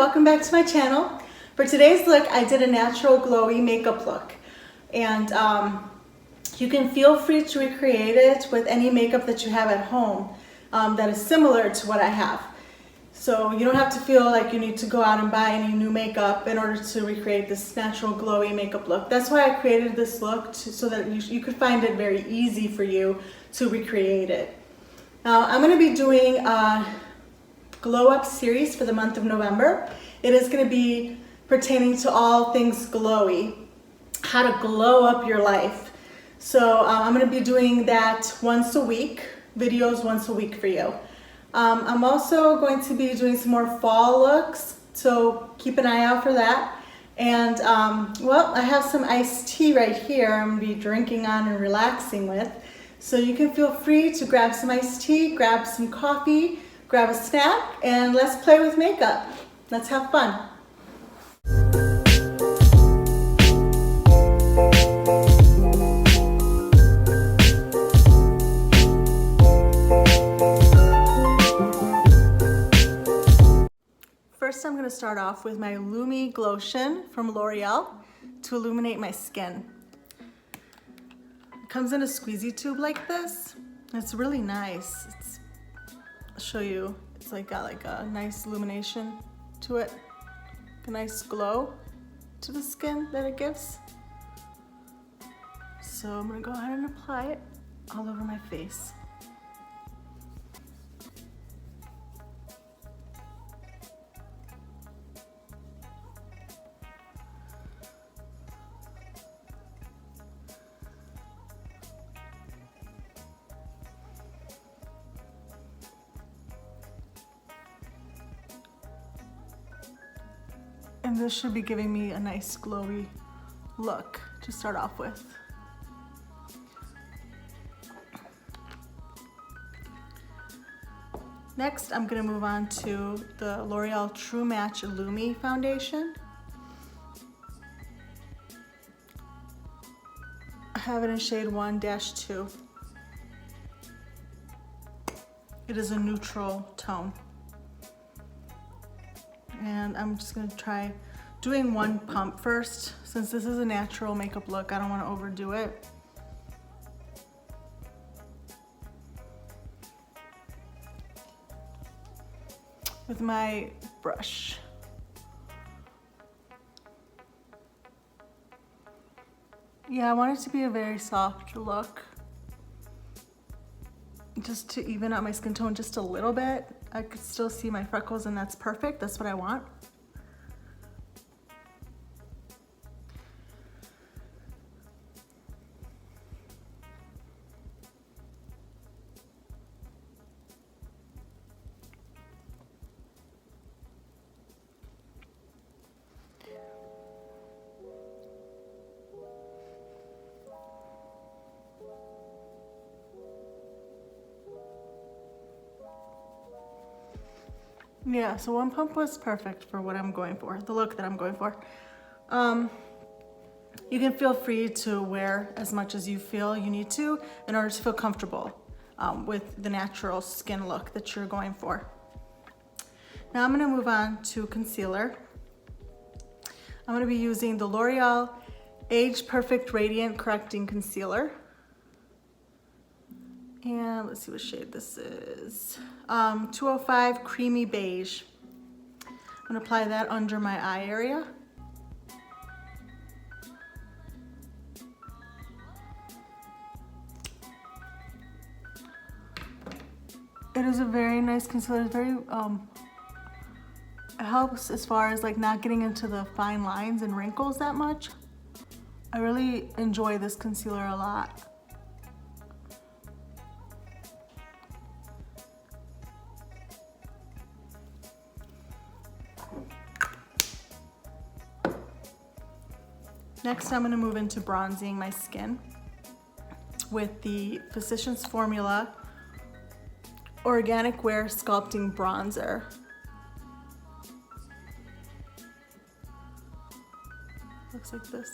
welcome back to my channel. For today's look, I did a natural glowy makeup look, and you can feel free to recreate it with any makeup that you have at home that is similar to what I have. So you don't have to feel like you need to go out and buy any new makeup in order to recreate this natural glowy makeup look. That's why I created this look so that you could find it very easy for you to recreate it. Now I'm going to be doing a glow up series for the month of November. It is going to be pertaining to all things glowy, how to glow up your life. So I'm going to be doing that once a week, videos once a week for you. I'm also going to be doing some more fall looks, so keep an eye out for that. And well, I have some iced tea right here I'm going to be drinking on and relaxing with. So you can feel free to grab some iced tea, grab some coffee, grab a snack, and let's play with makeup. Let's have fun. First, I'm going to start off with my Lumi Glotion from Loreal to illuminate my skin. It comes in a squeezy tube like this. It's really nice. I'll show you. It's like got like a nice illumination to it, a nice glow to the skin that it gives. So I'm going to go ahead and apply it all over my face. And this should be giving me a nice glowy look to start off with. Next, I'm going to move on to the L'Oreal True Match Lumi Foundation. I have it in shade 1-2. It is a neutral tone. And I'm just going to try doing one pump first. Since this is a natural makeup look, I don't want to overdo it. With my brush. Yeah, I want it to be a very soft look. Just to even out my skin tone just a little bit. I could still see my freckles, and that's perfect. That's what I want. Yeah, so one pump was perfect for what I'm going for, the look that I'm going for. You can feel free to wear as much as you feel you need to in order to feel comfortable with the natural skin look that you're going for. Now I'm going to move on to concealer. I'm going to be using the L'Oreal Age Perfect Radiant Correcting Concealer. And let's see what shade this is. 205 Creamy Beige. I'm going to apply that under my eye area. It is a very nice concealer. It's very, it helps as far as like not getting into the fine lines and wrinkles that much. I really enjoy this concealer a lot. Next, I'm going to move into bronzing my skin with the Physicians Formula Organic Wear Sculpting Bronzer. Looks like this.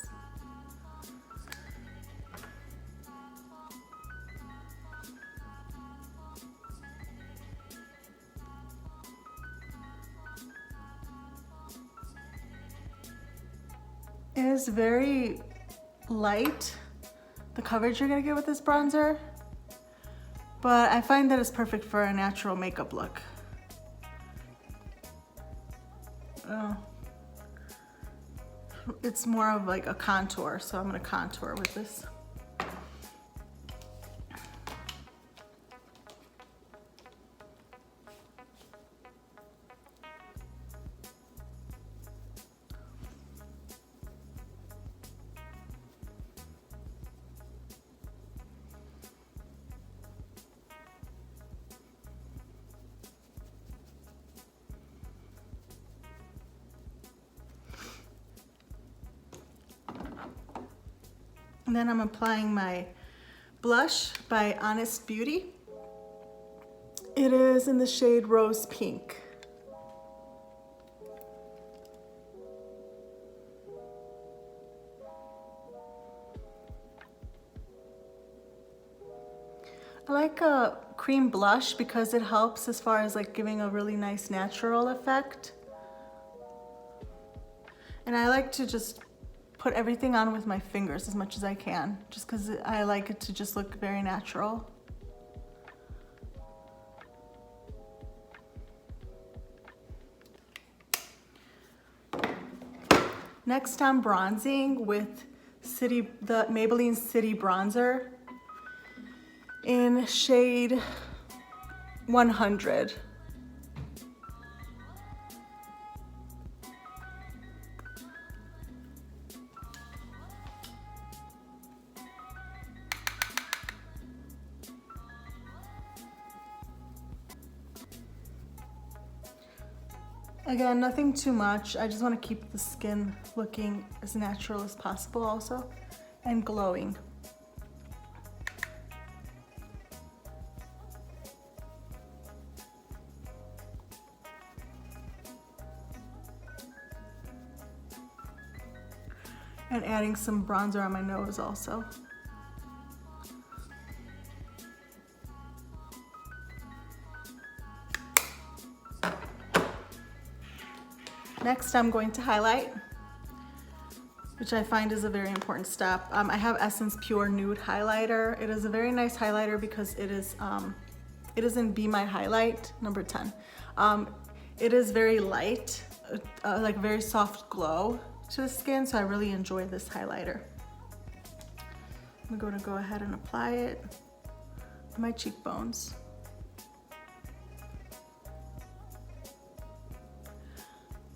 is very light, the coverage you're gonna get with this bronzer, but I find that it's perfect for a natural makeup look. It's more of like a contour, so I'm gonna contour with this. And then I'm applying my blush by Honest Beauty. It is in the shade Rose Pink. I like a cream blush because it helps as far as like giving a really nice natural effect. And I like to just put everything on with my fingers as much as I can, just because I like it to just look very natural. Next, I'm bronzing with the Maybelline City Bronzer in shade 100. Again, nothing too much. I just want to keep the skin looking as natural as possible also, and glowing. And adding some bronzer on my nose also. Next, I'm going to highlight, which I find is a very important step. I have Essence Pure Nude Highlighter. It is a very nice highlighter because it is in Be My Highlight, number 10. It is very light, like very soft glow to the skin, so I really enjoy this highlighter. I'm going to go ahead and apply it on my cheekbones.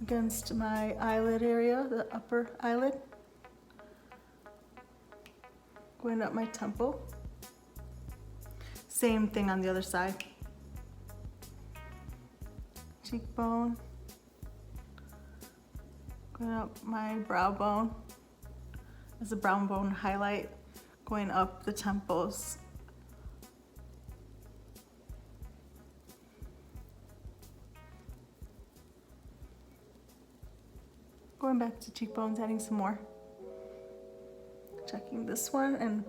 Against my eyelid area, the upper eyelid. Going up my temple. Same thing on the other side. Cheekbone. Going up my brow bone. As a brow bone highlight. Going up the temples. Going back to cheekbones, adding some more. Checking this one and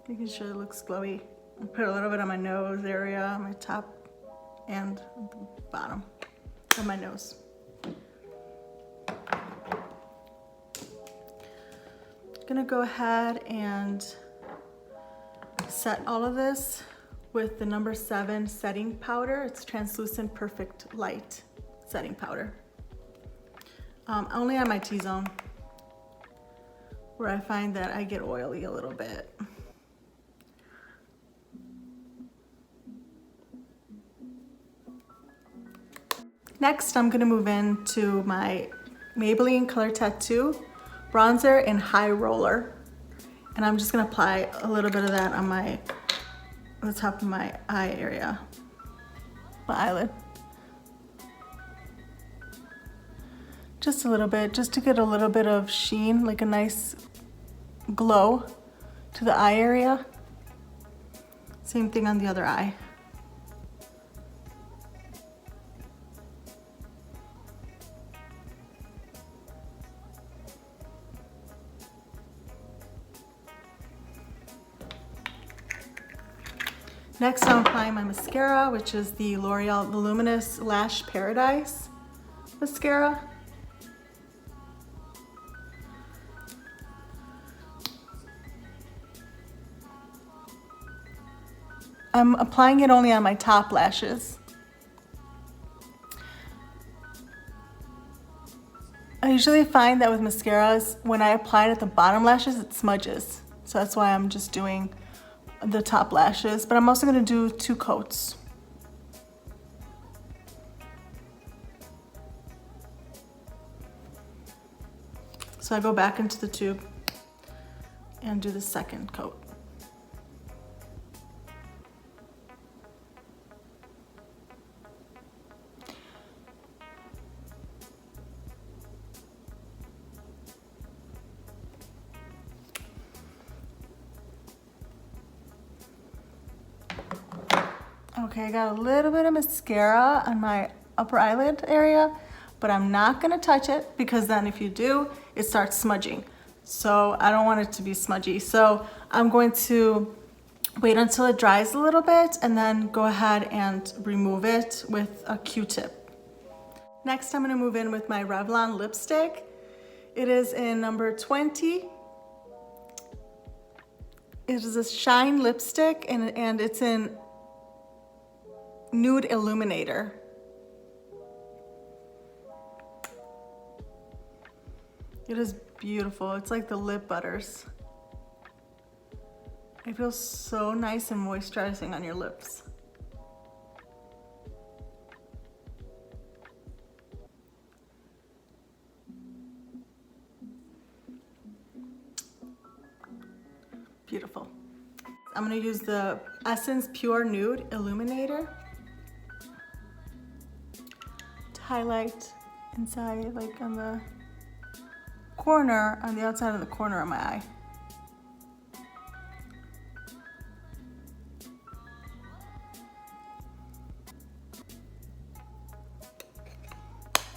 making sure it looks glowy. I put a little bit on my nose area, my top and the bottom of my nose. Gonna go ahead and set all of this with the number 7 setting powder. It's translucent perfect light setting powder. Only on my T-zone, where I find that I get oily a little bit. Next, I'm gonna move into my Maybelline Color Tattoo bronzer in High Roller. And I'm just gonna apply a little bit of that on the top of my eye area, my eyelid. Just a little bit, just to get a little bit of sheen, like a nice glow to the eye area. Same thing on the other eye. Next, I'm applying my mascara, which is the L'Oreal Luminous Lash Paradise mascara. I'm applying it only on my top lashes. I usually find that with mascaras, when I apply it at the bottom lashes, it smudges. So that's why I'm just doing the top lashes, but I'm also gonna do 2 coats. So I go back into the tube and do the second coat. Okay, I got a little bit of mascara on my upper eyelid area, but I'm not gonna touch it because then if you do, it starts smudging. So I don't want it to be smudgy. So I'm going to wait until it dries a little bit and then go ahead and remove it with a Q-tip. Next, I'm gonna move in with my Revlon lipstick. It is in number 20. It is a shine lipstick and it's in Nude Illuminator. It is beautiful. It's like the lip butters. It feels so nice and moisturizing on your lips. Beautiful. I'm gonna use the Essence Pure Nude Illuminator to highlight inside, like on the corner, on the outside of the corner of my eye.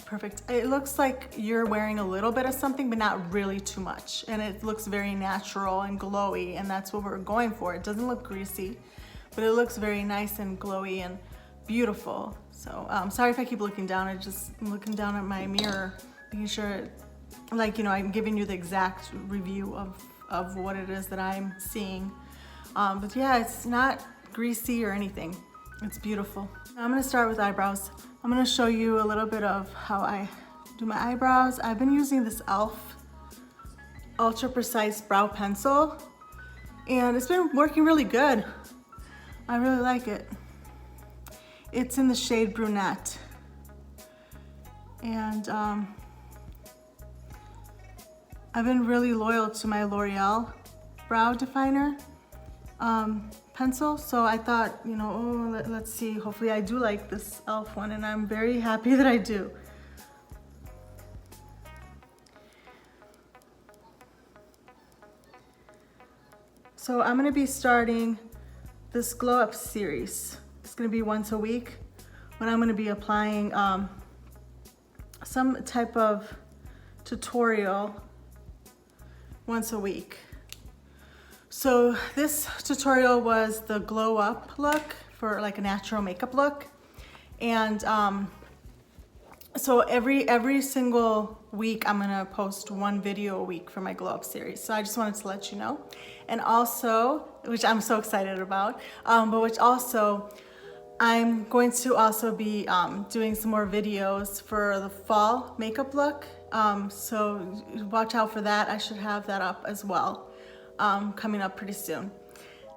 Perfect. It looks like you're wearing a little bit of something, but not really too much. And it looks very natural and glowy, and that's what we're going for. It doesn't look greasy, but it looks very nice and glowy and beautiful. So sorry if I keep looking down. I'm looking down at my mirror, making sure, like, you know, I'm giving you the exact review of what it is that I'm seeing. But yeah, it's not greasy or anything. It's beautiful. Now I'm gonna start with eyebrows. I'm gonna show you a little bit of how I do my eyebrows. I've been using this e.l.f. Ultra Precise Brow Pencil, and it's been working really good. I really like it. It's in the shade Brunette. And I've been really loyal to my Loreal brow definer pencil, so I thought, you know, oh, let's see, hopefully I do like this e.l.f. one, and I'm very happy that I do. So I'm gonna be starting this Glow Up series. It's gonna be once a week when I'm gonna be applying some type of tutorial once a week. So this tutorial was the glow up look for like a natural makeup look. And so every single week I'm gonna post 1 video a week for my glow up series. So I just wanted to let you know. And also, which I'm so excited about, but which also, I'm going to also be doing some more videos for the fall makeup look. So watch out for that. I should have that up as well. Coming up pretty soon.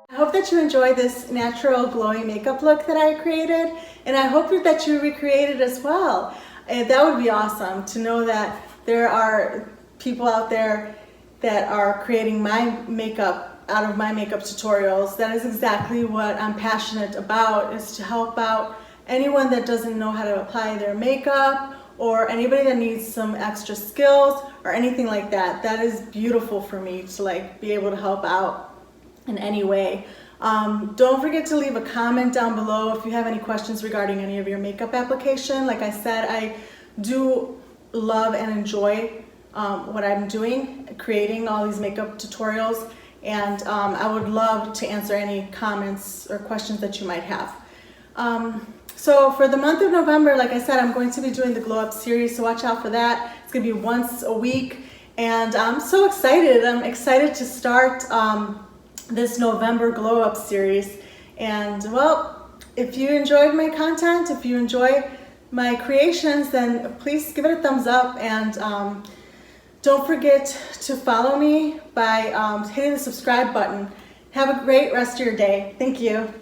I hope that you enjoy this natural glowy makeup look that I created, and I hope that you recreate it as well. And that would be awesome to know that there are people out there that are creating my makeup out of my makeup tutorials. That is exactly what I'm passionate about, is to help out anyone that doesn't know how to apply their makeup, or anybody that needs some extra skills or anything like that. That is beautiful for me to like be able to help out in any way. Don't forget to leave a comment down below if you have any questions regarding any of your makeup application. Like I said, I do love and enjoy what I'm doing, creating all these makeup tutorials, and I would love to answer any comments or questions that you might have. So for the month of November, like I said, I'm going to be doing the Glow Up series, so watch out for that. It's gonna be once a week, and I'm so excited. I'm excited to start this November Glow Up series, And well, if you enjoyed my content, if you enjoy my creations, then please give it a thumbs up, and don't forget to follow me by hitting the subscribe button. Have a great rest of your day. Thank you.